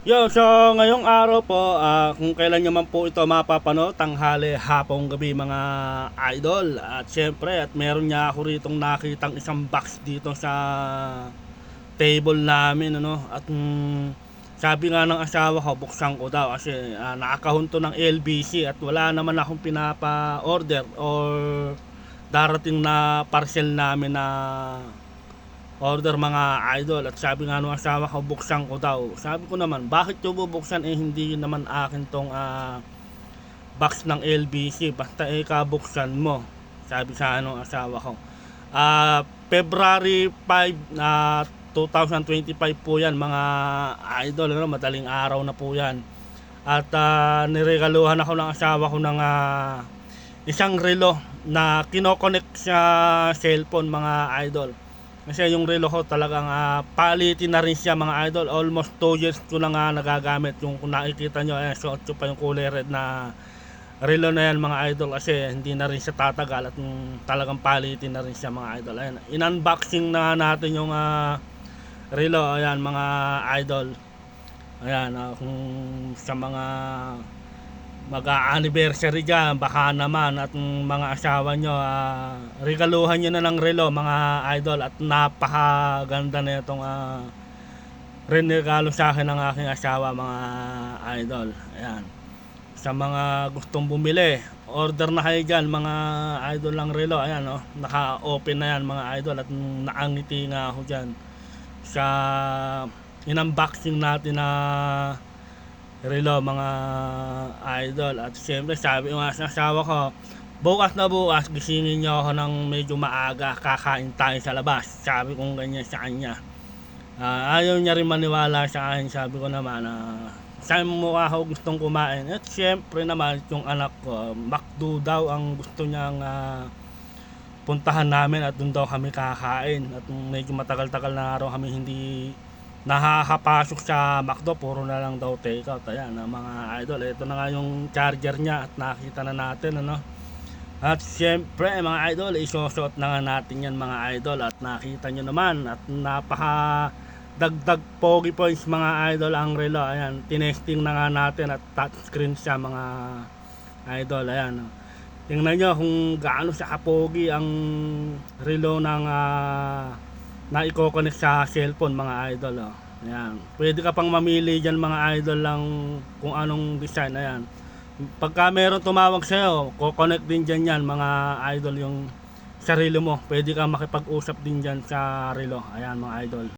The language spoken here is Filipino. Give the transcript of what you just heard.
So ngayong araw po, kung kailan nyo man po ito mapapanood, tanghali, hapong, gabi mga idol. At syempre, at meron niya ako ritong nakitang isang box dito sa table namin, ano. At sabi nga ng asawa ko, buksan ko daw kasi nakakahunto ng LBC at wala naman akong pinapa-order or darating na parcel namin na order mga idol. At sabi nga nung asawa ko, buksan ko daw. Sabi ko naman, bakit nyo bubuksan, hindi naman akin tong box ng LBC, basta kabuksan mo, sabi sa asawa ko. February 5 na 2025 po yan mga idol, madaling araw na po yan. At niregaluhan ako ng asawa ko ng isang relo na kinokonek sa cellphone mga idol. Kasi yung relo ko talagang palitin na rin siya mga idol. Almost 2 years ko na nagagamit. Yung kung nakikita nyo, suot ko pa yung kulay red na relo na yan mga idol. Kasi hindi na rin siya tatagal at talagang palitin na rin siya mga idol. Ayan, in-unboxing na natin yung relo. Ayan mga idol. Ayan, kung sa mga mag-anniversary dyan, baka naman at mga asawa nyo, regaluhan nyo na ng relo mga idol. At napakaganda na itong regalo sa akin ng aking asawa mga idol. Ayan, sa mga gustong bumili, order na kayo dyan mga idol ng relo. Ayan, naka-open na yan mga idol. At naangiti nga ako dyan sa in-unboxing natin na relo mga idol. At siyempre sabi ko nga sa asawa ko, bukas na bukas gisingin nyo ako ng medyo maaga, kakain tayo sa labas. Sabi kong ganyan sa kanya. Ayaw niya rin maniwala sa akin. Sabi ko naman, saan mo ako gustong kumain? At siyempre naman yung anak ko, McDo daw ang gusto niyang puntahan namin at doon daw kami kakain. At medyo matagal-tagal na araw kami hindi nakakapasok sa McDo, puro na lang daw take out. Ayan mga idol, ito na nga yung charger nya at nakita na natin, ano. At syempre mga idol, isusot na nga natin yan mga idol. At nakita nyo naman at napaka dagdag pogi points mga idol ang relo. Ayan, tinesting na nga natin at touchscreen siya mga idol. Ayan, tingnan nyo kung gaano siya kapogi ang relo ng na i-connect sa cellphone mga idol. Ayan, pwede ka pang mamili dyan mga idol lang kung anong design. Ayan, pagka meron tumawag sa'yo, connect din dyan yan mga idol yung sa relo mo. Pwede ka makipag-usap din dyan sa relo. Ayan mga idol.